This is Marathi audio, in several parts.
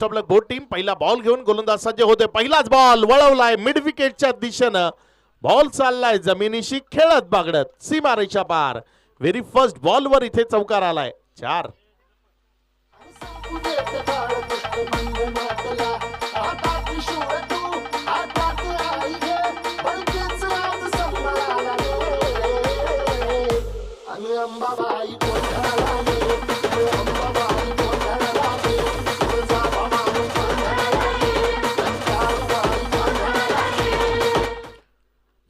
टॉपलक बोट टीम पहिला बॉल घेऊन गोलंदाज सज्ज होते. पहिलाच बॉल वळवलाय मिड विकेटच्या दिशेनं. बॉल चाललाय जमिनीशी खेळत बागडत सीमारेषा पार. व्हेरी फर्स्ट बॉलवर इथे चौकार आलाय. 4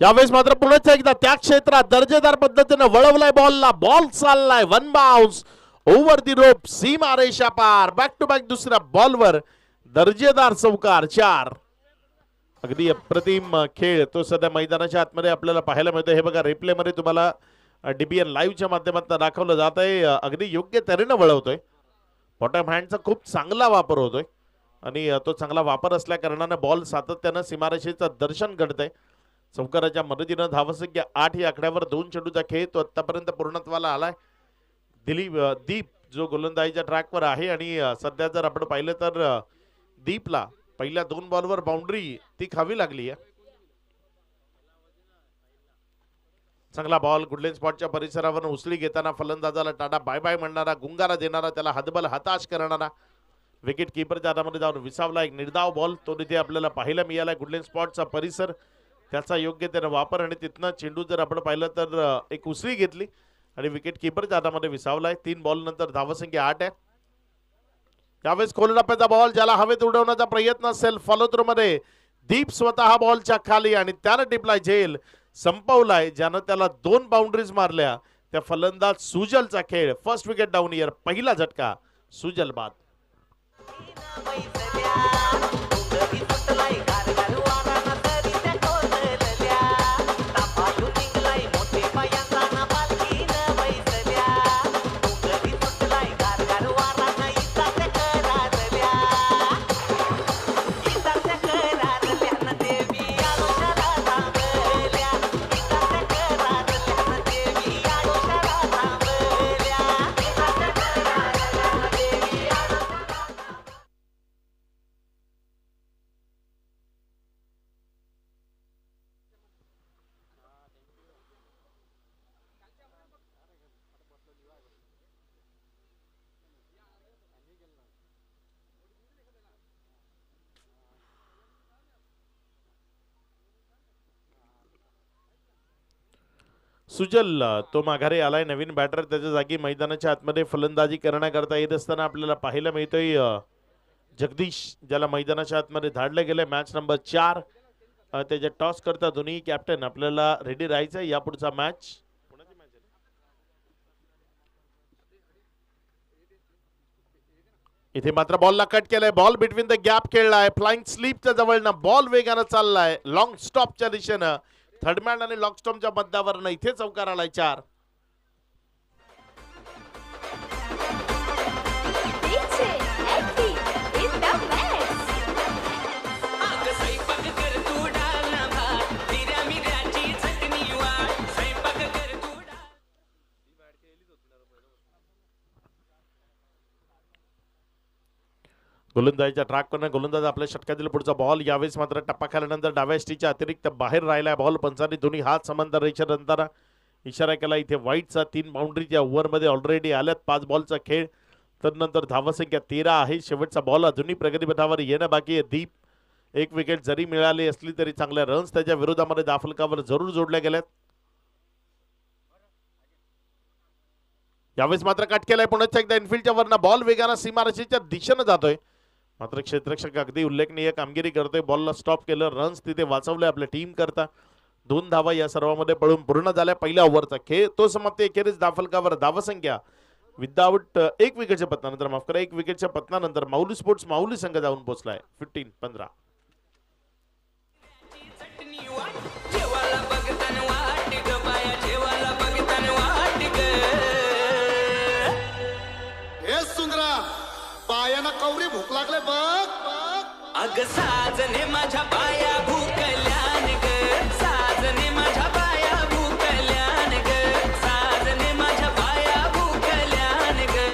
यावेळेस मात्र पुन्हा एकदा त्या क्षेत्रात दर्जेदार पद्धतीने वळवलाय बॉलला. बॉल चाललाय वन बाउन्स ओव्हर दी रोप सीमारेषा पार. बॅक टू बॅक दुसऱ्या बॉलवर दर्जेदार चौकार. 4 अगदी अप्रतिम खेळ तो सध्या मैदानाच्या आतमध्ये आपल्याला पाहायला मिळतो. हे बघा रिप्ले मध्ये तुम्हाला डीबीएन लाईव्हच्या माध्यमातून दाखवलं जात आहे. अगदी योग्य तऱ्हेने वळवतोय. बॉटम हँडचा खूप चांगला वापर होतोय आणि तो चांगला वापर असल्या कारणाने बॉल सातत्यानं सीमारेषेचं दर्शन घडतंय. चौकाराच्या मदतीनं धावसंख्या 8 या आकड्यावर 2 चेंडूचा खेळ तो आतापर्यंत पूर्णत्वाला आलाय. दीप जो गोलंदाजीच्या ट्रॅकवर आहे आणि सध्या जर आपण पाहिलं तर दीपला पहिल्या 2 बॉलवर बाउंड्री ती खावी लागली आहे. चांगला बॉल गुडलेन स्पॉटच्या परिसरावर उचली घेताना फलंदाजाला टाटा बाय बाय म्हणणारा, गुंगारा देणारा, त्याला हतबल हताश करणारा विकेट कीपरच्या हातामध्ये जाऊन विसावला. एक निर्धाव बॉल तो तिथे आपल्याला पाहायला मिळाला. गुडलेन स्पॉटचा परिसर त्याचा योग्य त्याने वापर आणि तिथनं चेंडू जर आपण पाहिलं तर एक उसळी घेतली आणि विकेट कीपरच्या हातामध्ये विसावलाय. 3 बॉल नंतर धावसंख्या 8 आहे. यावेळेस खोलटप्प्याचा बॉल ज्याला हवेत उडवण्याचा प्रयत्न असेल फॉलो थ्रू मध्ये दीप स्वतः बॉलच्या खाली आणि त्यानं टिपलाय झेल संपवलाय. ज्यानं त्याला 2 बाउंड्रीज मारल्या त्या फलंदाज सुजलचा खेळ. First wicket down year. पहिला झटका सुजल बाद. सुजल तो माघारी आलाय. नवीन बॅटर त्याच्या जागी मैदानाच्या आतमध्ये फलंदाजी करण्याकरता येत असताना आपल्याला पाहायला मिळतोय जगदीश, ज्याला मैदानाच्या आतमध्ये धाडलं गेलंय. मॅच नंबर 4 त्याच्या टॉस करता दोन्ही कॅप्टन आपल्याला रेडी राहायचं या पुढचा मॅच. इथे मात्र बॉलला कट केलाय. बॉल बिटवीन द गॅप खेळलाय. फ्लाइंग स्लीपच्या जवळनं बॉल वेगानं चाललाय लॉंग स्टॉपच्या दिशेनं. थर्डमॅन आणि लॉंग स्टॉपच्या मध्यावरनं इथे चौकार आलाय. 4 गोलंदाजीच्या ट्रॅकवरनं गोलंदाज आपल्या षटकातील पुढचा बॉल. यावेळेस मात्र टप्पा खाल्यानंतर डाव्या स्टीच्या अतिरिक्त बाहेर राहिलाय बॉल. पंचांनी दोन्ही हात समांतर रेषेनंतर इशारा केला. इथे व्हाईटचा 3 बाउंड्रीच्या ओव्हरमध्ये ऑलरेडी आल्यात. 5 बॉलचा खेळ. तदनंतर धावसंख्या 13 आहे. शेवटचा बॉल अजूनही प्रगतीपथावर येणं बाकी आहे. दीप 1 विकेट जरी मिळाली असली तरी चांगल्या रन्स त्याच्या विरोधामध्ये दाफलकावर जरूर जोडल्या गेल्यात. यावेळेस मात्र कट केलाय पुन्हा एकदा इनफिल्डच्या वरनं. बॉल वेगानं सीमारेषेच्या दिशेनं जातोय. मात्र क्षेत्ररक्षक अगदी उल्लेखनीय कामगिरी करतोय. बॉलला स्टॉप केलं. रन्स तिथे वाचवले आपल्या टीम करता. 2 धावा या सर्वांमध्ये पडून पूर्ण झाल्या. पहिल्या ओव्हरचा खेळ तो समाप्ती. एखेरीस दाफलकावर धावसंख्या विदाउट 1 विकेटच्या पतनानंतर, माफ करा, 1 विकेटच्या पतनानंतर माऊली स्पोर्ट्स माऊली संघ जाऊन पोहोचलाय 15-15. पायाना कवरी भूक लागले बघ. अग साजने माझ्या पाया भूकल्यान ग. साजने माझ्या पाया भूकल्यान ग. साजने माझ्या पाया भूकल्यान ग.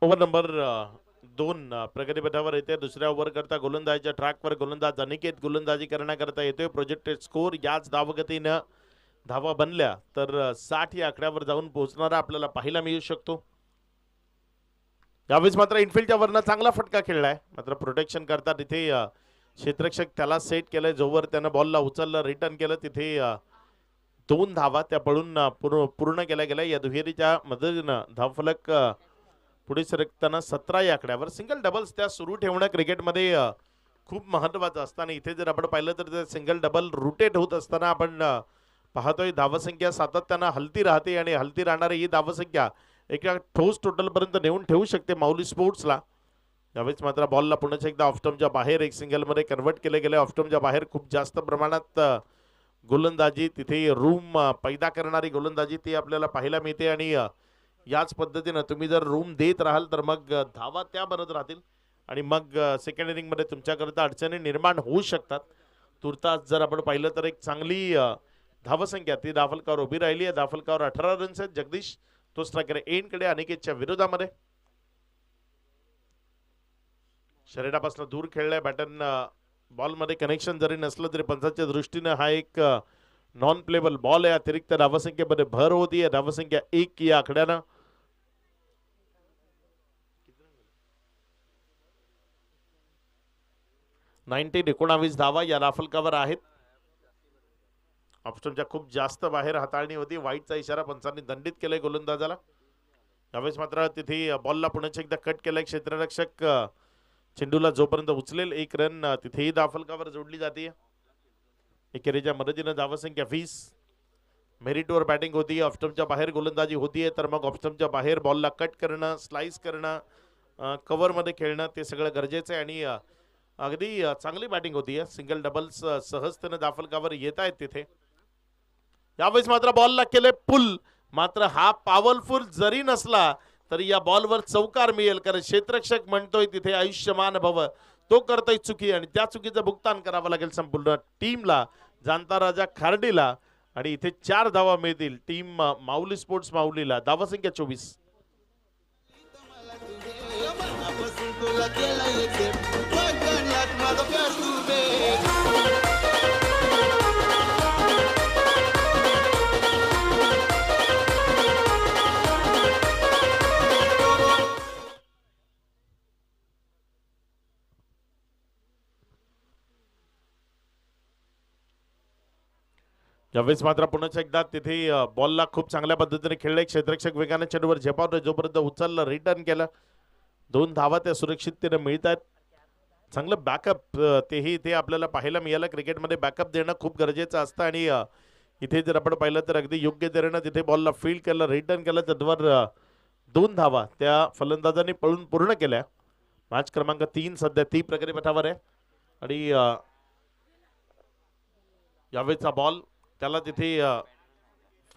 ओव्हर नंबर 2 प्रगतीपथावर येते. दुसऱ्या ओव्हर करता गोलंदाजीच्या ट्रॅकवर गोलंदाज अनिकेत गोलंदाजी करण्याकरता येतोय. प्रोजेक्टेड स्कोर याच धावगतीनं धावा बनल्या तर 60 या आकड्यावर जाऊन पोहोचणारा आपल्याला पाहायला मिळू शकतो. यावेळेस मात्र इनफिल्डच्या वरनं चांगला फटका खेळलाय. मात्र प्रोटेक्शन करता तिथे क्षेत्ररक्षक त्याला सेट केलंय. जोवर त्यानं बॉलला उचललं रिटर्न केलं तिथे 2 धावा त्या पळून पूर्ण केल्या गेल्या. या दुहेरीच्या मदतीनं धावफलक पुढे सरकताना 17 या आकड्यावर. सिंगल डबल्स त्या सुरू ठेवणं क्रिकेटमध्ये खूप महत्त्वाचं असतं आणि इथे जर आपण पाहिलं तर सिंगल डबल रुटेट होत असताना आपण पाहतोय धावसंख्या सातत्यानं हलती राहते आणि हलती राहणारी ही धावसंख्या एका ठोस टोटलपर्यंत नेऊन ठेवू शकते माऊली स्पोर्ट्सला. यावेळेस मात्र बॉलला पुन्हा एकदा ऑफस्टम्पच्या बाहेर एक सिंगलमध्ये कन्वर्ट केले गेले. ऑफस्टम्पच्या बाहेर खूप जास्त प्रमाणात गोलंदाजी तिथे रूम पैदा करणारी गोलंदाजी ती आपल्याला पाहायला मिळते आणि याच पद्धतीनं तुम्ही जर रूम देत राहाल तर मग धावा त्या बनत राहतील आणि मग सेकंड इनिंगमध्ये तुमच्याकरता अडचणी निर्माण होऊ शकतात. तुर्तास जर आपण पाहिलं तर एक चांगली धावसंख्या ती धावफलकावर उभी राहिली आहे. धावफलकावर 18 रन्स आहेत. जगदीश तो स्ट्रायकर एनकडे अनिकेतच्या विरोधामध्ये शरीरापासून दूर खेळलाय. बॅटन बॉलमध्ये कनेक्शन जरी नसलं तरी पंचाच्या दृष्टीनं हा एक नॉन प्लेबल बॉल आहे. अतिरिक्त धावसंख्येमध्ये भर होती आहे. धावसंख्या 1 या आकड्यानं 19 धावा या धावफलकावर आहेत. ऑप्शनच्या खूप जास्त बाहेर हाताळणी होती. वाईटचा इशारा पंचांनी दंडित केलाय गोलंदाजाला. यावेळेस मात्र तिथे बॉलला पुन्हा एकदा कट केलाय. क्षेत्ररक्षक चेंडूला जोपर्यंत उचलेल 1 रन तिथेही धावफलकावर जोडली जाते. एकेरीच्या मदतीनं धावसंख्या 20. मेरिटवर बॅटिंग होती. ऑफस्टम्पच्या बाहेर गोलंदाजी होतीये तर मग ऑफस्टम्पच्या बाहेर बॉलला कट करणं, स्लाइस करणं, कव्हरमध्ये खेळणं ते सगळं गरजेचं आहे आणि अगदी चांगली बॅटिंग होती. सिंगल डबल्स सहजतेनं धावफलकावर येत आहेत तिथे. यावेळेस मात्र बॉलला केले पुल. मात्र हा पॉवरफुल जरी नसला तरी या बॉलवर चौकार मिळेल कारण क्षेत्ररक्षक म्हणतोय तिथे आयुष्यमान भव. तो करतोय चुकी आणि त्या चुकीचं भुगतान करावं लागेल संपूर्ण टीमला, जाणता राजा खार्डीला आणि इथे 4 धावा मिळतील टीम माऊली स्पोर्ट्स माऊलीला. धावसंख्या 24. यावेळेस मात्र पुन्हा एकदा तिथे बॉलला खूप चांगल्या पद्धतीने खेळले. क्षेत्ररक्षक वेगाने चेंडूवर झेपावलं. जोपर्यंत उचललं रिटर्न केलं 2 धावा त्या सुरक्षिततेने मिळत आहेत. चांगलं बॅकअप तेही इथे आपल्याला पाहायला मिळालं. क्रिकेटमध्ये बॅकअप देणं खूप गरजेचं असतं आणि इथे जर आपण पाहिलं तर अगदी योग्य तऱ्हेनं तिथे बॉलला फील्ड केलं, रिटर्न केलं. त्यावर 2 धावा त्या फलंदाजांनी पळून पूर्ण केल्या. मॅच क्रमांक 3 सध्या ती प्रगतीपथावर आहे आणि यावेळेचा बॉल त्याला तिथे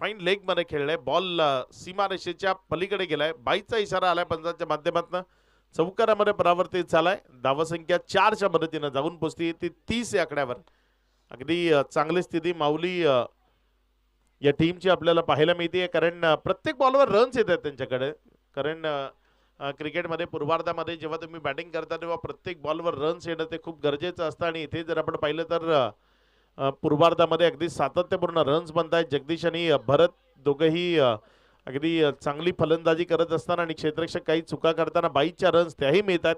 फाईन लेग मध्ये खेळलाय. बॉल सीमारेषेच्या पलीकडे गेलाय. 22चा इशारा आलाय पंचांच्या माध्यमातून. चौकारामध्ये परावर्तित झालाय. धावसंख्या 4च्या मदतीनं जाऊन पोहोचली ती 30 या आकड्यावर. अगदी चांगली स्थिती माऊली या टीमची आपल्याला पाहायला मिळते कारण प्रत्येक बॉलवर रन्स येत आहेत त्यांच्याकडे. कारण क्रिकेटमध्ये पूर्वार्धामध्ये जेव्हा तुम्ही बॅटिंग करता तेव्हा प्रत्येक बॉलवर रन्स येणं ते खूप गरजेचं असतं आणि इथे जर आपण पाहिलं तर पूर्वार्धामध्ये अगदी सातत्यपूर्ण रन्स बनत आहेत. जगदीश आणि भरत दोघंही अगदी चांगली फलंदाजी करत असताना आणि क्षेत्ररक्षक काही चुका करताना 22च्या रन्स त्याही मिळतात.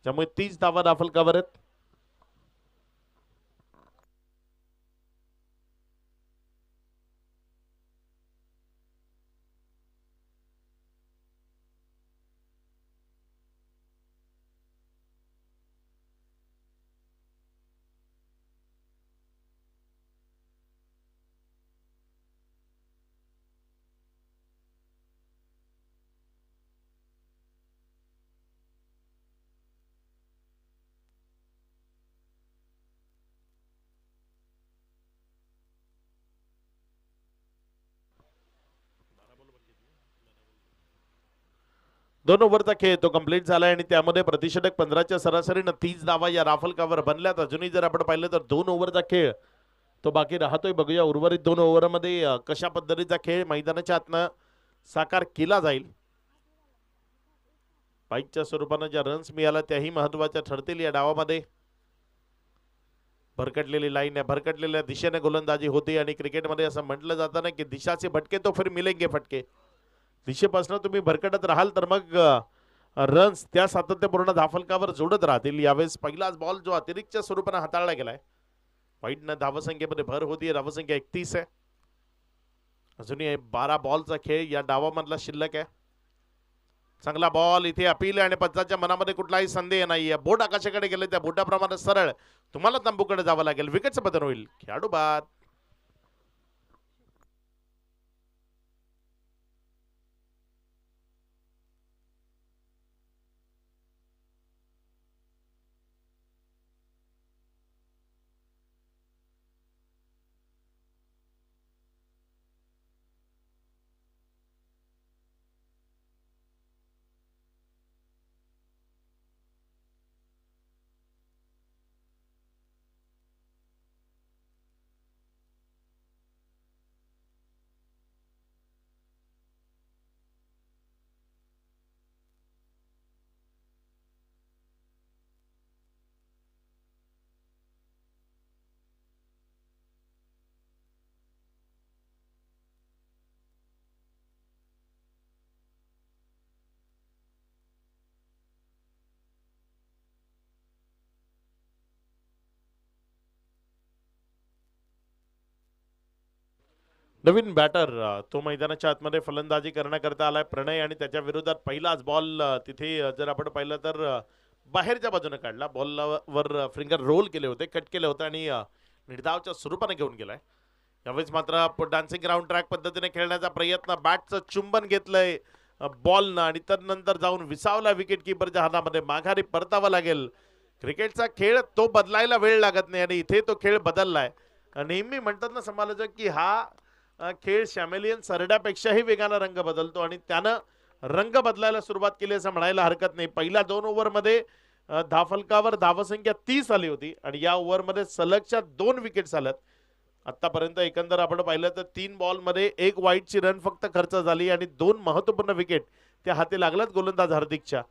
त्यामुळे 30 धावा धावफलकावर आहेत. दोन ओव्हरचा खेळ तो कंप्लीट झालाय आणि त्यामध्ये प्रतिषेधक 15च्या सरासरीनं 30 धावा या राफलकावर बनल्यात. अजूनही जर आपण पाहिलं तर 2 ओव्हरचा खेळ तो बाकी राहतोय. बघूया उर्वरित 2 ओव्हरमध्ये कशा पद्धतीचा खेळ मैदानाच्या आतनं साकार केला जाईल. बाईकच्या स्वरूपानं ज्या रन्स मिळाल्या त्याही महत्वाच्या ठरतील या डावामध्ये. भरकटलेली लाईन आहे, भरकटलेल्या दिशेने गोलंदाजी होती आणि क्रिकेटमध्ये असं म्हटलं जातं ना की दिशा से भटके तो फिर मिलेंगे फटके. दिशेपासून तुम्ही भरकटत राहाल तर मग रन्स त्या सातत्यपूर्ण धाफलकावर जोडत राहतील. यावेळेस पहिलाच बॉल जो अतिरिक्तच्या स्वरूपाने हाताळला गेलाय. वाईटनं धावसंख्येमध्ये भर होती, धावसंख्या 31 आहे. अजूनही 12 बॉलचा खेळ या डावामधला शिल्लक आहे. चांगला बॉल इथे अपील आहे आणि पंचाच्या मनामध्ये कुठलाही संदेह नाहीये. बोट आकाशाकडे गेले, त्या बोटाप्रमाणे सरळ तुम्हाला तंबूकडे जावं लागेल. विकेटचं पतन होईल. खेळाडू बाद. नवीन बॅटर तो मैदानाच्या आतमध्ये फलंदाजी करण्याकरता आलाय प्रणय आणि त्याच्या विरोधात पहिलाच बॉल तिथे जर आपण पाहिलं तर बाहेरच्या बाजूने काढला. बॉल वर फिंगर रोल केले होते, कट केले होते आणि निर्धावच्या स्वरूपाने घेऊन गेलाय. यावेळेस मात्र डान्सिंग राऊंड ट्रॅक पद्धतीने खेळण्याचा प्रयत्न, बॅटचं चुंबन घेतलंय बॉलनं आणि त्यानंतर जाऊन विसावला विकेट किपरच्या हातामध्ये. माघारी परतावा लागेल. क्रिकेटचा खेळ तो बदलायला वेळ लागत नाही आणि इथे तो खेळ बदललाय. नेहमी म्हणतात ना समालोचक की हा खेळ शॅमेलियन सरड्यापेक्षाही वेगाने रंग बदलतो आणि त्यानं रंग बदलायला सुरुवात केली असं म्हणायला हरकत नाही. पहिल्या 2 ओव्हरमध्ये धावफलकावर धावसंख्या 30 आली होती आणि या ओव्हरमध्ये सलगच्या 2 विकेट्स आल्यात. आतापर्यंत एकंदर आपण पाहिलं तर 3 बॉलमध्ये 1 वाईटची रन फक्त खर्च झाली आणि 2 महत्वपूर्ण विकेट त्या हाती लागल्यात गोलंदाज हार्दिकच्या.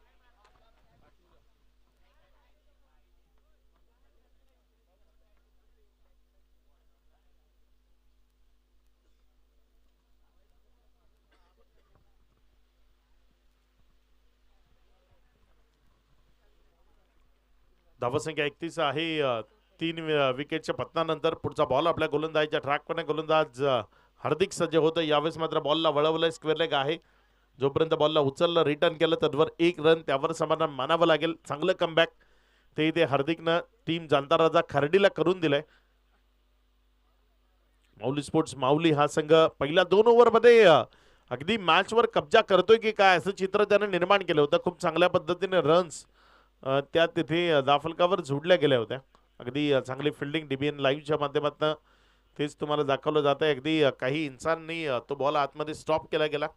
धावसंख्या 31 आहे. 3 विकेटच्या पतनानंतर पुढचा बॉल आपल्या गोलंदाजीच्या ट्रॅकपणे गोलंदाज हार्दिक सज्ज होतं. यावेळेस मात्र बॉलला वळवलंय. स्क्वेअर लेग आहे. जोपर्यंत बॉलला उचललं, रिटर्न केलं, तद्वर 1 रन त्यावर समाधान मानावं लागेल. चांगलं कमबॅक ते इथे हार्दिकनं टीम जाणता राजा खर्डीला करून दिलंय. माऊली स्पोर्ट्स माऊली हा संघ पहिल्या 2 ओव्हरमध्ये अगदी मॅचवर कब्जा करतोय की काय असं चित्र त्याने निर्माण केलं होतं. खूप चांगल्या पद्धतीने रन्स त्या तिथे दाफलकावर जोडल्या गेल्या होत्या. अगदी चांगली फिल्डिंग डीबीएन लाईव्हच्या माध्यमातून तेच तुम्हाला दाखवलं जात आहे. अगदी काही इंसांनी तो बॉल आतमध्ये स्टॉप केला गेला.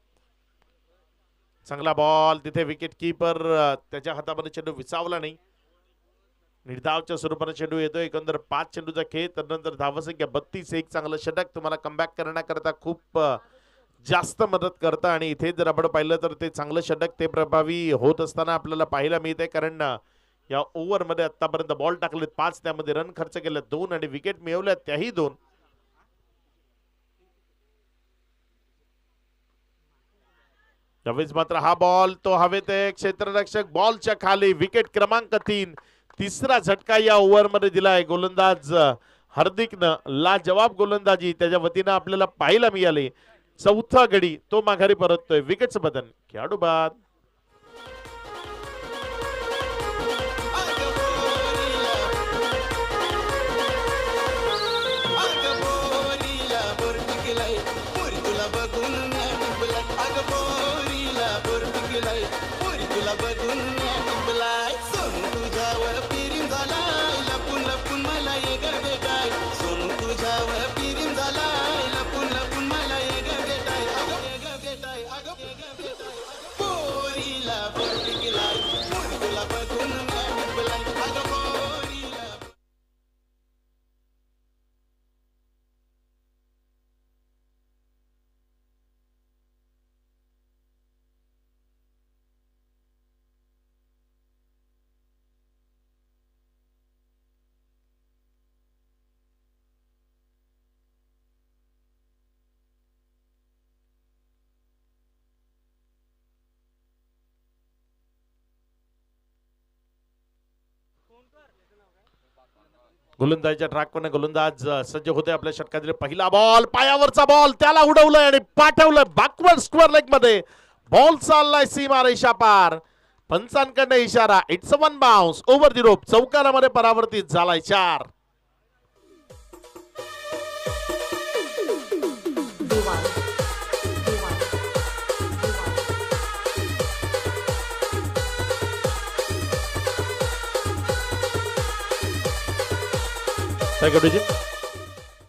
चांगला बॉल तिथे विकेट किपर त्याच्या हातामध्ये चेंडू विसावला नाही. निर्धावच्या स्वरूपाने चेंडू येतो. एकंदर 5 चेंडूचा खेळ, त्यानंतर धावसंख्या 32. एक चांगलं षटक तुम्हाला कमबॅक करण्याकरता खूप जास्त मदत करतं आणि इथे जर आपण पाहिलं तर ते चांगलं षटक ते प्रभावी होत असताना आपल्याला पाहायला मिळते. कारण या ओव्हरमध्ये आतापर्यंत बॉल टाकलेत 5, त्यामध्ये रन खर्च केले 2 आणि विकेट मिळवल्या त्याही 2. त्यावेळेस मात्र हा बॉल तो हवेत आहे. क्षेत्ररक्षक बॉलच्या खाली. विकेट क्रमांक 3. तिसरा झटका या ओव्हरमध्ये दिलाय गोलंदाज हार्दिकनं. लाजवाब गोलंदाजी त्याच्या वतीनं आपल्याला पाहायला मिळाली. चौथा गडी तो माघारी परततोय. विकेटचं बदल. खेळाडू बाद. गोलंदाजीच्या ट्रॅकवर गोलंदाज सज्ज होते आपल्या षटकातील पहिला बॉल, पायावरचा बॉल, त्याला उडवलंय आणि पाठवलंय बॅकवर्ड स्क्वेअर लेग मध्ये. बॉल चाललाय सीमा रेषा पार. पंचांकडनं इशारा. It's a one bounce over the rope. चौकारामध्ये परावर्तित झालाय 4.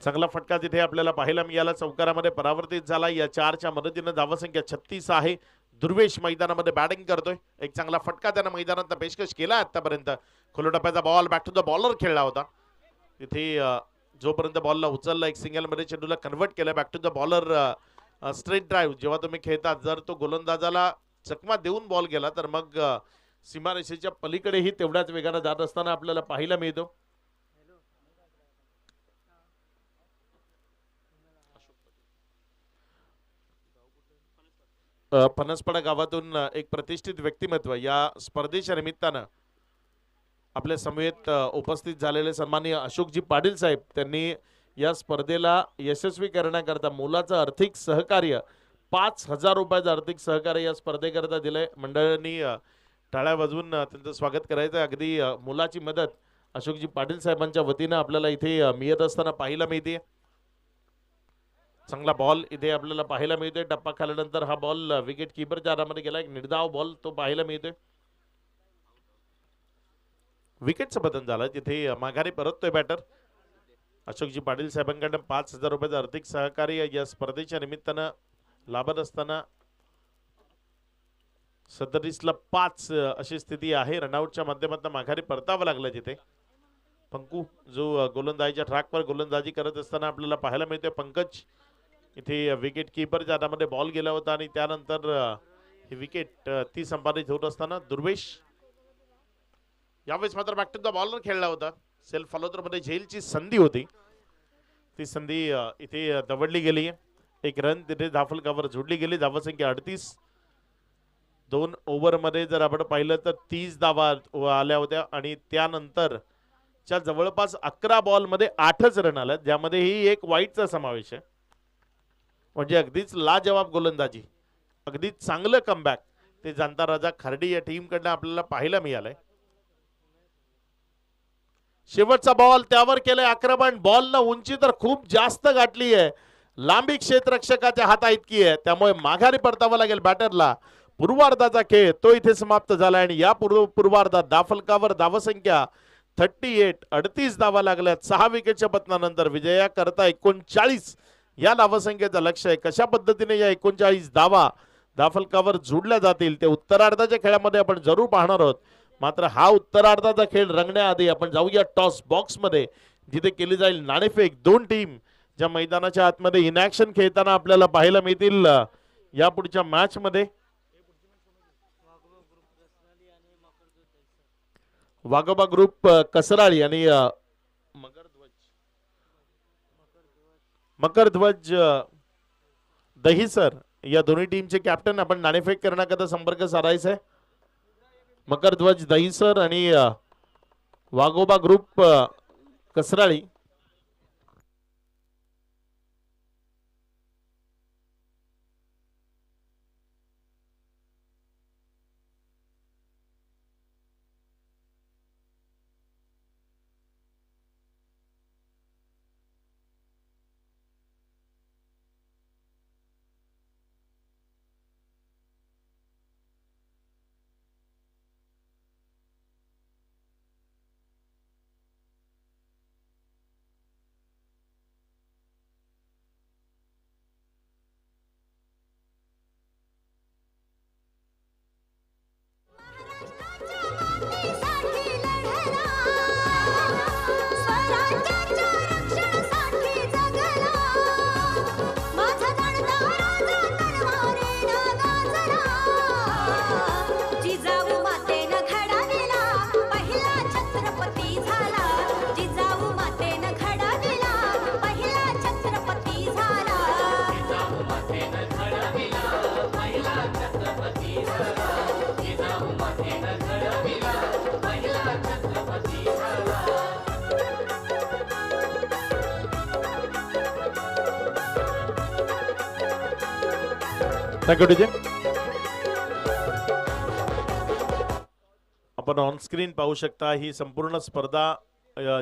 चांगला फटका तिथे आपल्याला पाहायला मिळाला. चौकारामध्ये परावर्तित झाला. या 4च्या मदतीने धावसंख्या 36 आहे. दुर्वेश मैदानामध्ये बॅटिंग करतोय. एक चांगला फटका त्यानं मैदानात पेशकश केला आतापर्यंत. खुल्या टप्प्याचा ball back to the bowler खेळला होता. तिथे जोपर्यंत बॉलला उचलला एक सिंगल मध्ये चेंडूला कन्वर्ट केलं. Back to the bowler straight drive. जेव्हा तुम्ही खेळता जर तो गोलंदाजाला चकमा देऊन बॉल गेला तर मग सीमारेषेच्या पलीकडेही तेवढ्याच वेगाने जात असताना आपल्याला पाहायला मिळतो. फणसपाडा गावातून एक प्रतिष्ठित व्यक्तिमत्व या स्पर्धेच्या निमित्तानं आपल्या समवेत उपस्थित झालेले सन्माननीय अशोकजी पाटील साहेब, त्यांनी या स्पर्धेला यशस्वी करण्याकरता मोलाचं आर्थिक सहकार्य 5,000 रुपयाचं आर्थिक सहकार्य या स्पर्धेकरता दिलंय. मंडळांनी टाळ्या वाजवून त्यांचं स्वागत करायचं. अगदी मोलाची मदत अशोकजी पाटील साहेबांच्या वतीनं आपल्याला इथे मिळत असताना पाहायला मिळते. चांगला बॉल इथे आपल्याला पाहायला मिळतोय. टप्पा खाल्यानंतर हा बॉल विकेट कीपरच्या हातामध्ये गेला. एक निर्धाव बॉल तो पाहायला मिळतोय. विकेटचं बदल झालं. तिथे माघारी परततोय बॅटर. अशोकजी पाटील साहेबांकडून 5,000 रुपयाचं आर्थिक सहकार्य या स्पर्धेच्या निमित्तानं लाभत असताना 37ला 5 अशी स्थिती आहे. रनआउटच्या माध्यमातून माघारी परतावं लागलं तिथे. पंकू जो गोलंदाजीच्या ट्रॅकवर गोलंदाजी करत असताना आपल्याला पाहायला मिळतोय. पंकज इथे विकेट कीपरच्या हातामध्ये बॉल गेला होता आणि त्यानंतर ही विकेट ती संपादित होत असताना दुर्वेश यावेळेस मात्र बॅक टू द बॉलर खेळला होता. सेल्फ फॉलोथ्रो मध्ये झेलची संधी होती. ती संधी इथे दवडली गेली. एक रन तिथे धाफलकावर जोडली गेली. धावसंख्या 38. 2 ओव्हरमध्ये जर आपण पाहिलं तर 30 धावा आल्या होत्या आणि त्यानंतर च्या जवळपास 11 बॉलमध्ये 8च रन आल्या, ज्यामध्ये ही एक वाईटचा समावेश आहे. म्हणजे अगदीच लाजवाब गोलंदाजी, अगदीच चांगलं कमबॅक ते जाणता राजा खार्डी या टीम कडनं आपल्याला पाहायला मिळालंय. शेवटचा बॉल त्यावर केलंय आक्रमण. बॉल न उंची तर खूप जास्त गाठली आहे. लांबी क्षेत्ररक्षकाच्या हाता इतकी आहे, त्यामुळे माघारी परतावं लागेल बॅटरला. पूर्वार्धाचा खेळ तो इथे समाप्त झाला आणि या पूर्वार्धात दाफलकावर धावसंख्या 38 धावा लागल्यात. 6 विकेटच्या पतनानंतर विजया करता 39 या धावसंख्येचं लक्ष आहे. कशा पद्धतीने या 39 धावा दाफलकावर जोडल्या जातील ते उत्तरार्धाच्या खेळामध्ये आपण जरूर पाहणार आहोत. मात्र हा उत्तरार्धाचा खेळ रंगण्याआधी आपण जाऊया टॉस बॉक्स मध्ये, जिथे केली जाईल नाणेफेक. 2 टीम ज्या मैदानाच्या आतमध्ये इनॅक्शन खेळताना आपल्याला पाहायला मिळतील या पुढच्या मॅच मध्ये. वाघोबा ग्रुप कसराळी आणि मकरध्वज दहिसर या दोन्ही टीमचे कॅप्टन आपण नाणेफेक करण्याकरता संपर्क साधायचा आहे. मकरध्वज दहिसर आणि Waghoba group Kasrali. Thank you DJ. आपण ऑन स्क्रीन पाहू शकता ही संपूर्ण स्पर्धा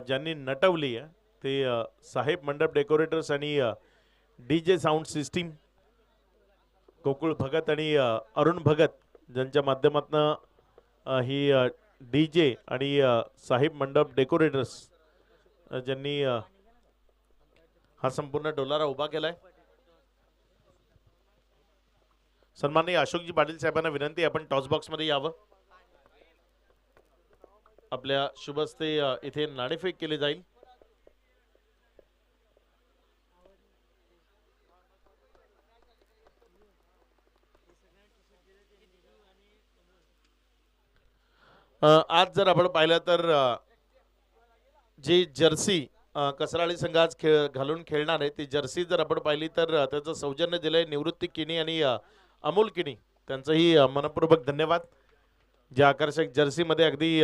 ज्यांनी नटवली आहे ते साहेब मंडप डेकोरेटर्स आणि DJ sound system Gokul Bhagat आणि अरुण भगत ज्यांच्या माध्यमातून ही डीजे आणि साहेब मंडप डेकोरेटर्स ज्यांनी हा संपूर्ण डोलारा उभा केलाय. सन्माननीय अशोकजी पाटील साहेबांना विनंती आहे, आपण टॉस बॉक्स मध्ये यावं. आपल्या शुभ हस्ते इथे नाणेफेक केली जाईल. आज जर आपण पाहिलं तर जी जर्सी कसराळी संघात घालून खेळणार आहे ती जर्सी जर आपण पाहिली तर त्याचं सौजन्य दिलंय निवृत्ती किनी आणि अमोल किनी. त्यांचंही मनपूर्वक धन्यवाद. ज्या आकर्षक जर्सीमध्ये अगदी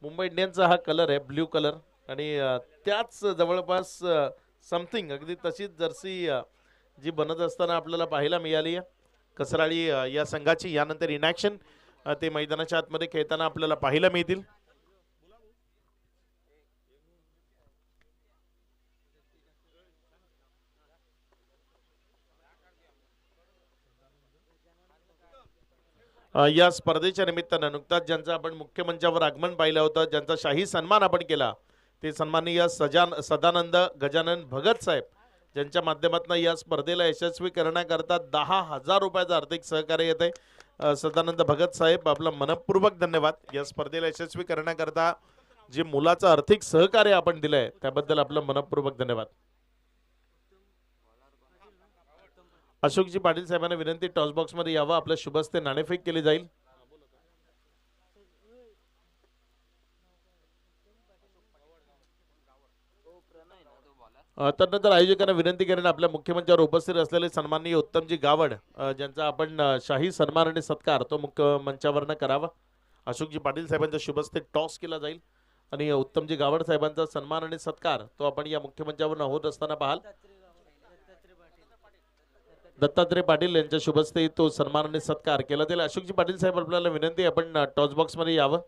मुंबई इंडियन्सचा हा कलर आहे ब्ल्यू कलर आणि त्याच जवळपास समथिंग अगदी तशीच जर्सी जी बनत असताना आपल्याला पाहायला मिळाली आहे कसराळी या संघाची. यानंतर इनॅक्शन ते मैदानाच्या आतमध्ये खेळताना आपल्याला पाहायला मिळतील. या स्पर्धेच्या निमित्तानं नुकताच ज्यांचं आपण मुख्य मंचावर आगमन पाहिलं होतं, ज्यांचा शाही सन्मान आपण केला ते सन्माननीय सदानंद गजानन भगत साहेब, ज्यांच्या माध्यमातून या स्पर्धेला यशस्वी करण्याकरता 10,000 रुपयाचं आर्थिक सहकार्य येत आहे. सदानंद भगत साहेब आपला मनपूर्वक धन्यवाद. या स्पर्धेला यशस्वी करण्याकरता जे मुलाचं आर्थिक सहकार्य आपण दिलंय त्याबद्दल आपलं मनपूर्वक धन्यवाद. अशोकजी पाटील साहेबांना विनंती टॉस बॉक्स मध्ये यावं. आपल्या शुभ हस्ते नाणेफेक केली जाईल. त्यानंतर आयोजकांना विनंती करेन आपल्या मुख्यमंचावर उपस्थित असलेले सन्माननीय उत्तमजी गावड ज्यांचा आपण शाही सन्मान आणि सत्कार तो मुख्य मंचावरनं करावा. अशोकजी पाटील साहेबांच्या शुभ हस्ते टॉस केला जाईल आणि उत्तमजी गावड साहेबांचा सन्मान आणि सत्कार तो आपण या मुख्यमंचावर होत असताना पाहाल. दत्तात्रय पाटील यांच्या शुभ हस्ते तो सन्मान आणि सत्कार केला जाईल. अशोकजी पाटील साहेब आपल्याला विनंती आपण टॉस बॉक्स मध्ये यावं.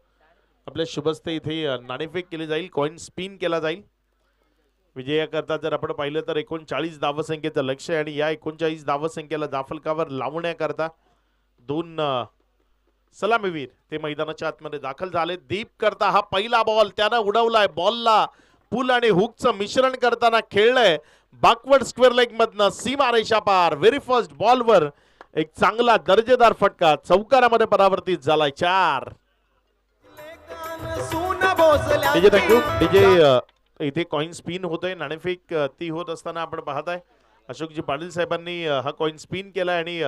आपल्या शुभ हस्ते इथे नाणेफेक केली जाईल, कॉइन स्पिन केला जाईल. विजयाकरता जर आपण पाहिलं तर 39 धावसंख्येचं लक्ष्य आहे आणि या 39 धावसंख्येला दाफलकावर लावण्याकरता 2 सलामीवीर ते मैदानाच्या आतमध्ये दाखल झाले. दीप करता हा पहिला बॉल त्यानं उडवलाय. बॉलला पुल आणि हुकचं मिश्रण करताना खेळलंय बॅकवर्ड स्क्वेअर लेग मधनं सीमा रेषा पार. व्हेरी फर्स्ट बॉलवर एक चांगला दर्जेदार फटका चौकारामध्ये परावर्तित झालाय. 4 डीजे. Thank you DJ. इथे कॉइन स्पिन होतोय. नाणेफेक ती होत असताना आपण पाहत आहे अशोकजी पाटील साहेबांनी हा कॉइन स्पिन केला आणि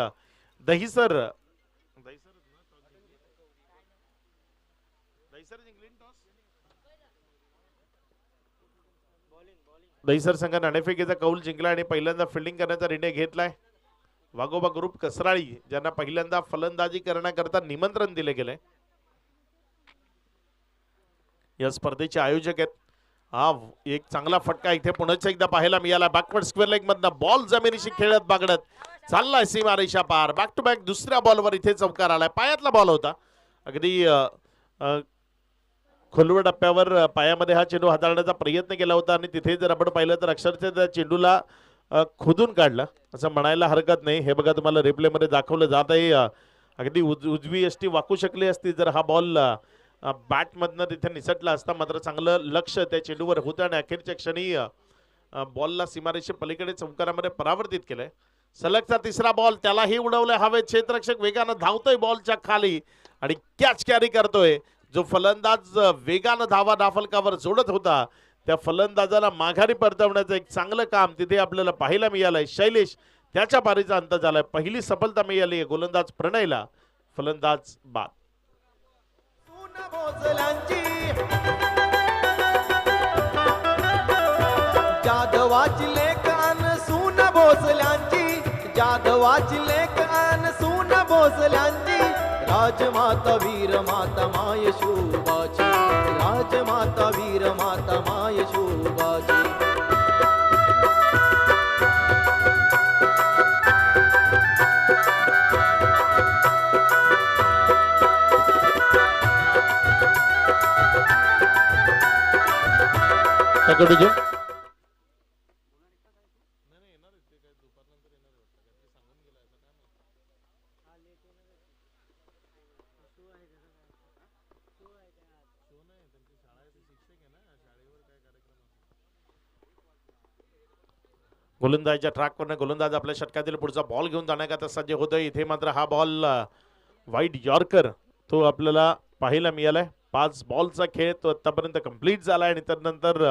दहिसर संघ नाणेफेकीचा कौल जिंकला आणि पहिल्यांदा फिल्डिंग करण्याचा निर्णय घेतलाय. वाघोबा ग्रुप कसराळी ज्यांना पहिल्यांदा फलंदाजी करण्याकरता निमंत्रण दिले गेले या स्पर्धेचे आयोजक आहेत. हा एक चांगला फटका इथे पुन्हा एकदा पाहायला मिळाला. बॅकवर्ड स्क्वेअर लेग मधनं बॉल जमिनीशी खेळत बागडत चाललाय सीमा रेषा पार. बॅक टू बॅक दुसऱ्या बॉलवर इथे चौकार आलाय. पायातला बॉल होता. अगदी खोलवर टप्प्यावर पायामध्ये हा चेंडू हाताळण्याचा प्रयत्न केला होता आणि तिथे जर आपण पाहिलं तर अक्षरशः त्या चेंडूला खोदून काढलं असं म्हणायला हरकत नाही. हे बघा तुम्हाला रिप्ले मध्ये दाखवलं जात आहे. अगदी उजवी यष्टी वाकू शकली असती जर हा बॉल बॅटमधनं तिथे निसटला असता. मात्र चांगलं लक्ष त्या चेंडूवर होतं आणि अखेरच्या क्षणी बॉलला सीमारेषे पलीकडे चौकारामध्ये परावर्तित केलंय. सलगचा तिसरा बॉल त्यालाही उडवलंय हवेत. क्षेत्ररक्षक वेगानं धावतोय बॉलच्या खाली आणि कॅच कॅरी करतोय. जो फलंदाज वेगानं धावा दाफलकावर जोडत होता त्या फलंदाजाला माघारी परतवण्याचं एक चांगलं काम तिथे आपल्याला पाहायला मिळालंय. शैलेश त्याच्या पारीचा अंत झालाय. पहिली सफलता मिळाली आहे गोलंदाज प्रणयला. फलंदाज बाद. जाधवाची लेखन सून भोसल्यांची, जाधवाची लेखन सून भोसल्यांची. राजमाता वीर माता माय शोभाची, राजमाता वीर माता माय शोभाची. कडू जो गोलंदाजीच्या ट्रॅकवरनं गोलंदाज आपल्या षटकातील पुढचा बॉल घेऊन जाण्याकरता सज्ज होतोय. इथे मात्र हा बॉल वाईट यॉर्कर तो आपल्याला पाहायला मिळालाय. 5 बॉलचा खेळ तो आतापर्यंत कंप्लीट झाला आणि त्यानंतर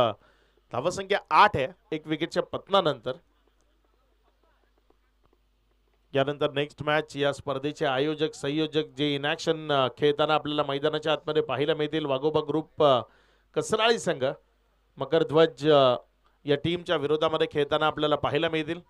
धावसंख्या 8 आहे एक विकेटच्या पतनानंतर. यानंतर नेक्स्ट मॅच या स्पर्धेचे आयोजक संयोजक जे इन ॲक्शन खेळताना आपल्याला मैदानाच्या आतमध्ये पाहायला मिळतील. वाघोबा ग्रुप कसराळी संघ मकरध्वज या टीमच्या विरोधामध्ये खेळताना आपल्याला पाहायला मिळतील.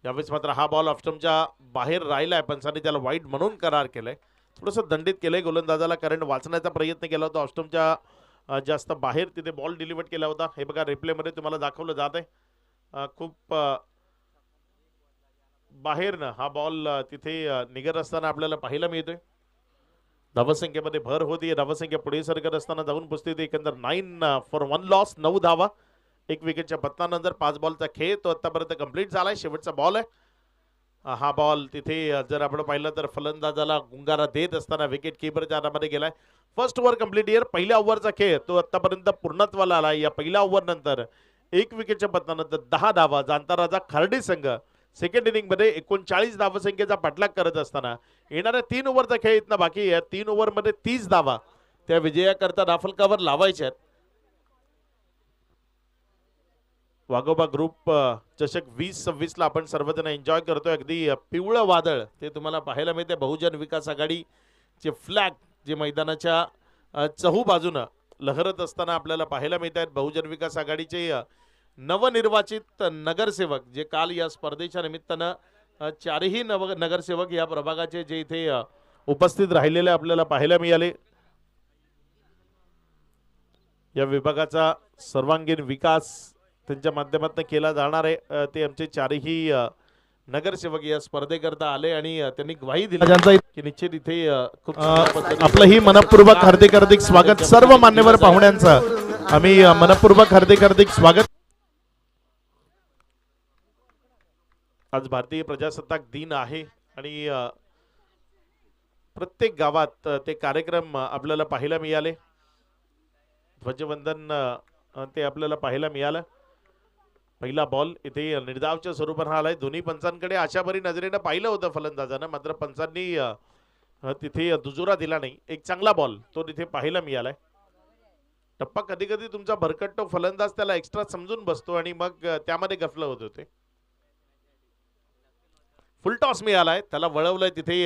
यावेळेस मात्र हा बॉल ऑफस्टमच्या बाहेर राहिलाय. पंचांनी त्याला वाईट म्हणून करार केलाय. थोडंसं दंडित केलंय गोलंदाजाला कारण वाचण्याचा प्रयत्न केला होता. ऑफस्टमच्या जास्त बाहेर तिथे बॉल डिलिव्हर केला होता. हे बघा रिप्लेमध्ये तुम्हाला दाखवलं जात आहे. खूप बाहेरनं हा बॉल तिथे निघत असताना आपल्याला पाहायला मिळतोय. धावसंख्येमध्ये भर होती. धावसंख्या पुढे सरकत असताना जाऊन पोहोचते. एकंदर 9 फॉर 1 लॉस 9 धावा एक विकेटच्या पतनानंतर. 5 बॉलचा खेळ तो आतापर्यंत कंप्लीट झालाय. शेवटचा बॉल आहे. हा बॉल तिथे जर आपण पाहिलं तर फलंदाजाला गुंगारा देत असताना विकेट किपरच्या हातामध्ये गेलाय. फर्स्ट ओव्हर कंप्लीट इयर पहिल्या ओव्हरचा खेळ तो आतापर्यंत पूर्णत्वाला आला. या पहिल्या ओव्हर नंतर एक विकेटच्या पतनानंतर 10 धावा जाणता राजा खर्डी संघ सेकंड इनिंग मध्ये 39 धावसंख्येचा पाठलाग करत असताना येणाऱ्या 3 ओव्हरचा खेळ इथं बाकी आहे. 3 ओव्हरमध्ये 30 धावा त्या विजयाकरता राफलकावर लावायच्या आहेत. वाघोबा ग्रुप चषक 2026 ला आपण सर्वजण एन्जॉय करतोय. अगदी पिवळं वादळ ते तुम्हाला पाहायला मिळते. बहुजन विकास आघाडीचे फ्लॅग जे मैदानाच्या चहू बाजूनं लहरत असताना आपल्याला पाहायला मिळत आहेत. बहुजन विकास आघाडीचे नवनिर्वाचित नगरसेवक जे काल या स्पर्धेच्या निमित्तानं 4ही नगरसेवक या प्रभागाचे जे इथे उपस्थित राहिलेले आपल्याला पाहायला मिळाले. या विभागाचा सर्वांगीण विकास त्यांच्या माध्यमातून केला जाणार आहे. ते आमचे 4ही नगरसेवक या स्पर्धेकरता आले आणि त्यांनी ग्वाही दिली की निश्चित इथे खूप आपलं ही मनपूर्वक हार्दिक स्वागत. सर्व मान्यवर पाहुण्यांचं आम्ही मनपूर्वक हार्दिक स्वागत. आज भारतीय प्रजासत्ताक दिन आहे आणि प्रत्येक गावात ते कार्यक्रम आपल्याला पाहायला मिळाले. ध्वजवंदन ते आपल्याला पाहायला मिळालं. पहिला बॉल इथे निर्धावच्या स्वरूपात आलाय. दोन्ही पंचांकडे आशाभरी नजरेनं पाहिलं होतं फलंदाजानं. मात्र पंचांनी तिथे दुजुरा दिला नाही. एक चांगला बॉल तो तिथे पाहायला मिळालाय. टप्पा कधी कधी तुमचा भरकटतो फलंदाज त्याला एक्स्ट्रा समजून बसतो आणि मग त्यामध्ये गफलं होत होते. फुल टॉस मिळालाय. त्याला वळवलंय तिथे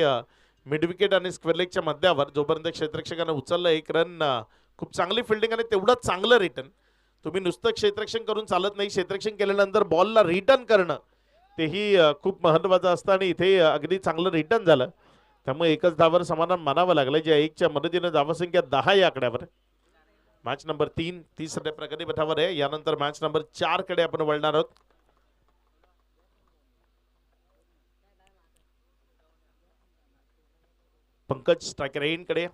मिड विकेट आणि स्क्वेअर लेगच्या मध्यावर. जोपर्यंत क्षेत्ररक्षकानं उचललं 1 रन. खूप चांगली फिल्डिंग आणि तेवढंच चांगलं रिटर्न. तुम्ही नुसतं क्षेत्ररक्षण करून चालत नाही. क्षेत्ररक्षण केल्यानंतर बॉलला रिटर्न करणं तेही खूप महत्त्वाचं असतं आणि इथे अगदी चांगलं रिटर्न झालं. त्यामुळे एकच धावावर समाधान मानावं लागलं. ज्या 1च्या मदतीनं धावसंख्या 10 या आकड्यावर. मॅच नंबर 3 तिसऱ्या प्रगतीपथावर आहे. यानंतर मॅच नंबर 4 कडे आपण वळणार आहोत. पंकज स्ट्रायकर एंडकडे.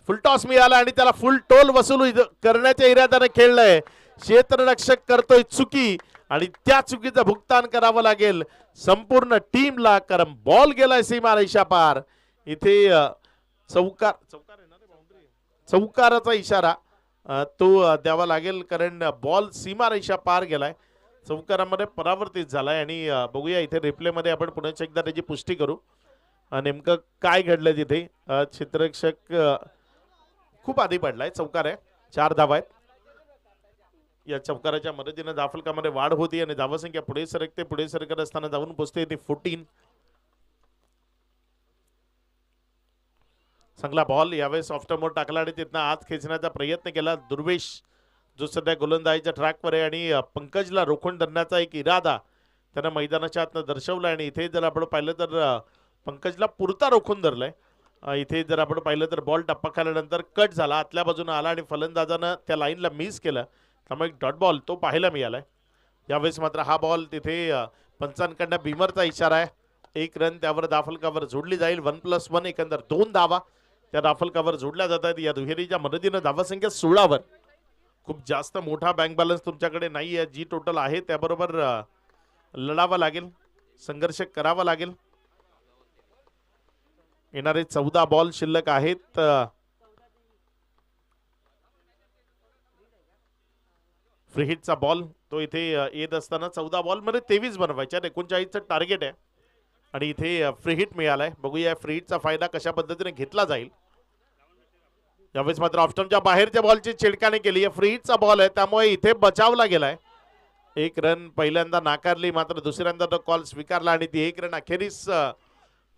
फुल टॉस मिळाला आणि त्याला फुल टोल वसूल करण्याच्या इराद्याने खेळलंय. क्षेत्ररक्षक करतोय चुकी आणि त्या चुकीचं भुगतान करावं लागेल संपूर्ण टीमला कारण बॉल गेलाय सीमा रेषा पार. इथे चौकाराचा इशारा तो द्यावा लागेल कारण बॉल सीमा रेषा पार गेलाय. चौकारामध्ये परावर्तित झालाय आणि बघूया इथे रिप्लेमध्ये आपण पुन्हा एकदा त्याची पुष्टी करू नेमकं काय घडलं तिथे. क्षेत्ररक्षक खूप आधी पडलाय. चौकार आहे. 4 धावा आहेत. या चौकाराच्या मदतीने धावफलकामध्ये वाढ होती आणि धावसंख्या पुढे सरकत असताना जाऊन पोहोचते ती 14. चांगला बॉल यावेळेस ऑफ टर्मवर टाकला आणि तिथनं आत खेचण्याचा प्रयत्न केला. दुर्वेश जो सध्या गोलंदाजीच्या ट्रॅकवर आहे आणि पंकजला रोखून धरण्याचा एक इरादा त्यानं मैदानाच्या आतनं दर्शवला आणि इथे जर आपण पाहिलं तर पंकजला पुरता रोखून धरलाय. इथे जर आपण पाहिलं तर बॉल टप्पा खाल्यानंतर कट झाला. आतल्या बाजूने आला आणि फलंदाजानं त्या लाईनला मिस केलं. त्यामुळे एक डॉट बॉल तो पाहायला मिळालाय. यावेळेस मात्र हा बॉल तिथे पंचांकडनं बीमरचा इशारा आहे. 1 रन त्यावर धावफलकावर जोडली जाईल. 1+1 एकंदर 2 धावा त्या धावफलकावर जोडल्या जातात. या दुहेरीच्या मदतीनं धावसंख्या 16 वर खूप जास्त मोठा बँक बॅलन्स तुमच्याकडे नाही आहे, जी टोटल आहे त्याबरोबर लढावं लागेल, संघर्ष करावा लागेल. येणारे 14 बॉल शिल्लक आहेत. फ्री हिटचा बॉल तो इथे येत असताना 14 बॉल मध्ये 23 बनवायचे, 39चं टार्गेट आहे आणि इथे फ्री हिट मिळालाय. बघूया फ्री हिटचा फायदा कशा पद्धतीने घेतला जाईल. यावेळेस मात्र ऑफस्टम्पच्या बाहेरच्या बॉलची चिडकाने केली आहे. फ्री हिटचा बॉल आहे त्यामुळे इथे बचावला गेलाय. एक रन पहिल्यांदा नाकारली, मात्र दुसऱ्यांदा तो कॉल स्वीकारला आणि ती एक रन अखेरीस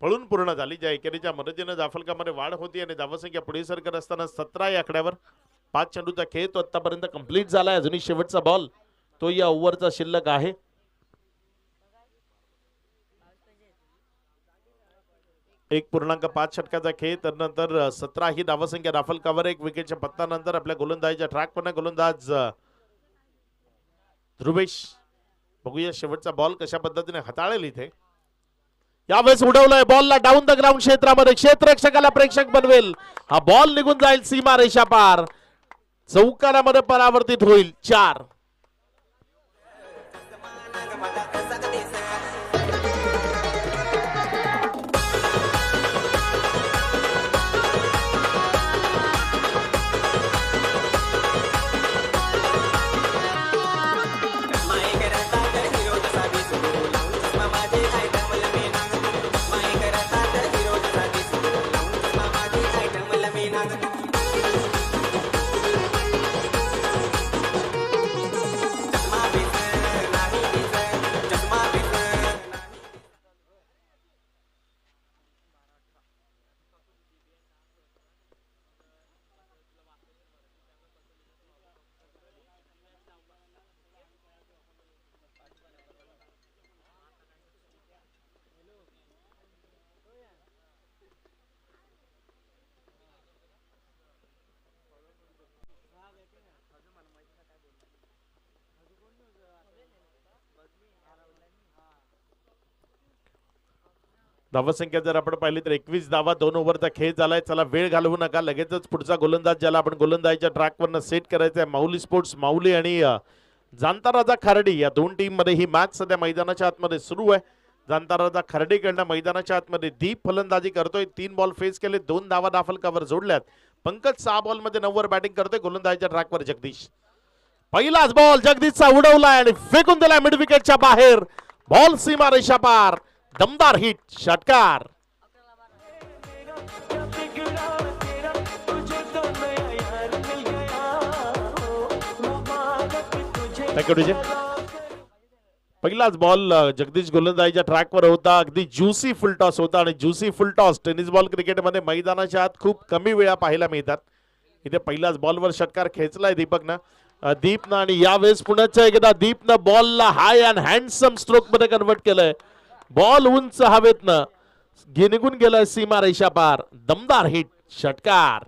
पळून पूर्ण झाली. ज्या एकेरीच्या मदतीने जाफलकामध्ये वाढ होती आणि धावसंख्या पुढे सरकत असताना 17 या आकड्यावर 5 चेंडूचा खेळ तो आतापर्यंत कंप्लीट झालाय. अजूनही शेवटचा बॉल तो या ओव्हरचा शिल्लक आहे. एक 1.5 षटकाचा खेळ, त्यानंतर 17 ही धावसंख्या धाफलकावर. एक विकेटच्या पत्तानंतर आपल्या गोलंदाजीच्या ट्रॅकवर गोलंदाज ध्रुवेश. बघूया शेवटचा बॉल कशा पद्धतीने हाताळेल इथे. यावेळेस उडवलंय बॉलला डाऊन द ग्राउंड क्षेत्रामध्ये, क्षेत्ररक्षकाला प्रेक्षक बनवेल. हा बॉल निघून जाईल सीमा रेषा पार, चौकारामध्ये परावर्तित होईल. 4. धावसंख्या जर आपण पाहिली तर 21 धावा, 2 ओव्हरचा खेळ झालाय. चला वेळ घालवू नका, लगेचच पुढचा गोलंदाज ज्याला आपण गोलंदाजीच्या ट्रॅकवरनं सेट करायचं आहे. माऊली स्पोर्ट्स माऊली आणि जाणता राजा खार्डी या दोन टीम मध्ये ही मॅच सध्या मैदानाच्या आतमध्ये सुरू आहे. जाणता राजा खार्डीकडनं मैदानाच्या आतमध्ये दीप फलंदाजी करतोय. 3 बॉल फेस केले, 2 धावा धाफलकावर जोडल्यात. पंकज 6 बॉल मध्ये 9 वर बॅटिंग करतोय. गोलंदाजीच्या ट्रॅकवर जगदीश. पहिलाच बॉल जगदीशचा उडवलाय आणि फेकून दिलाय मिड विकेटच्या बाहेर. बॉल सीमा रेषा पार, दमदार हिट, षटकार. पहिलाच बॉल जगदीश गोलंदाजीच्या ट्रॅकवर होता. अगदी ज्युसी फुल टॉस होता आणि ज्युसी फुल टॉस टेनिस बॉल क्रिकेटमध्ये मैदानाच्या आत खूप कमी वेळा पाहायला मिळतात. इथे पहिल्याच बॉलवर षटकार खेचलाय दीपनं आणि यावेळेस पुन्हा एकदा दीपनं बॉलला हाय अँड हँडसम स्ट्रोक मध्ये कन्वर्ट केलंय. बॉल उंच हवेतनं निघून गेलाय सीमा रेषा पार. दमदार हिट, षटकार.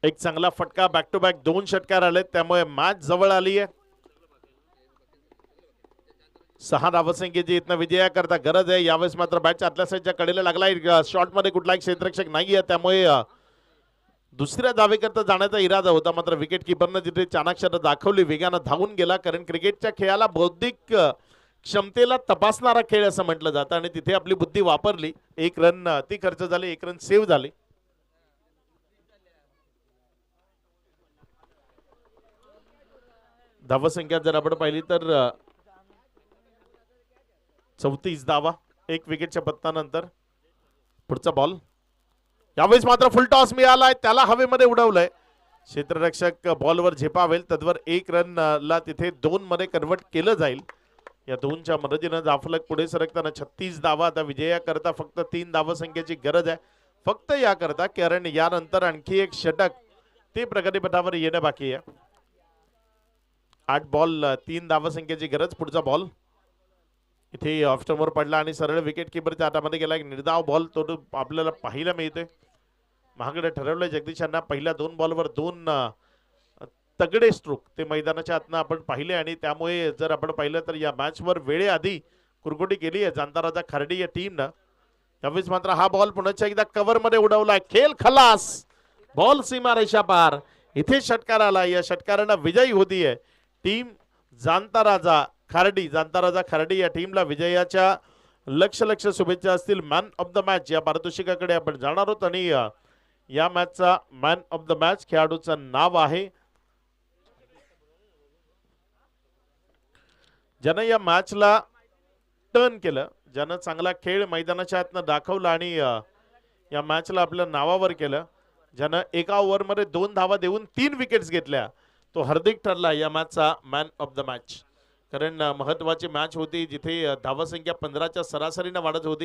एक चांगला फटका, बॅक टू बॅक 2 षटकार आले, त्यामुळे मॅच जवळ आली आहे. 6 धावसंख्येची इथनं विजयाकरता गरज आहे. यावेळेस मात्र बॅटच्या आतल्या साईडच्या कडेला लागलाय. शॉट मध्ये कुठलाही क्षेत्ररक्षक नाहीये, त्यामुळे दुसऱ्या धावेकरता जाण्याचा इरादा होता. मात्र विकेट किपरनं तिथे चाणाक्षरं दाखवली, वेगानं धावून गेला. कारण क्रिकेटच्या खेळाला बौद्धिक क्षमतेला तपासणारा खेळ असं म्हटलं जातं आणि तिथे आपली बुद्धी वापरली. 1 रन ती खर्च झाली, 1 रन सेव्ह झाली. धावसंख्या जर आपण पाहिली तर 34 धावा, 1 विकेटच्या पत्तानंतर. पुढचा बॉल यावेळेस मात्र फुल टॉस मिळालाय, त्याला हवेमध्ये उडवलंय. क्षेत्ररक्षक बॉलवर झेपावेल तद्वर 1 रन ला तिथे 2 मध्ये कन्वर्ट केलं जाईल. या 2च्या मदतीनं जाफलक पुढे सरकताना 36 धावा. आता विजयाकरता फक्त 3 धावसंख्येची गरज आहे, फक्त याकरता, कारण यानंतर आणखी एक षटक ते प्रगतीपथावर येणं बाकी आहे. 8 बॉल 3 धावसंख्येची गरज. पुढचा बॉल इथे ऑफस्टंपवर पडला आणि सरळ विकेट किपरच्या हातामध्ये गेला. एक निर्धाव बॉल तो आपल्याला पाहायला मिळतोय. महागडे ठरवलंय जगदीशांना. पहिल्या 2 बॉलवर 2 तगडे स्ट्रोक ते मैदानाच्या आतनं आपण पाहिले आणि त्यामुळे जर आपण पाहिलं तर या मॅचवर वेळेआधी कुरकुटी केली आहे जाणता खर्डी या टीमनं. त्यावेळेस मात्र हा बॉल पुन्हा एकदा कव्हर मध्ये उडवलाय. खेळ खलास, बॉल सीमा रेषा पार. इथे षटकार आला, या षटकारानं विजयी होतीये टीम जाणता खर्डी या टीमला विजयाच्या लक्ष शुभेच्छा असतील. मॅन ऑफ द मॅच या पारितोषिकाकडे आपण जाणार आहोत आणि या मॅचचा मॅन ऑफ द मॅच खेळाडूचं नाव आहे ज्यानं या मॅचला टर्न केलं, ज्यानं चांगला खेळ मैदानाच्या आतनं दाखवला आणि या मॅचला आपल्या नावावर केलं, ज्यानं एका ओव्हरमध्ये 2 धावा देऊन 3 विकेट्स घेतल्या, तो हार्दिक ठरला या मॅचचा मॅन ऑफ द मॅच. कारण महत्वाची मॅच होती जिथे धावसंख्या 15च्या सरासरीनं वाढत होती.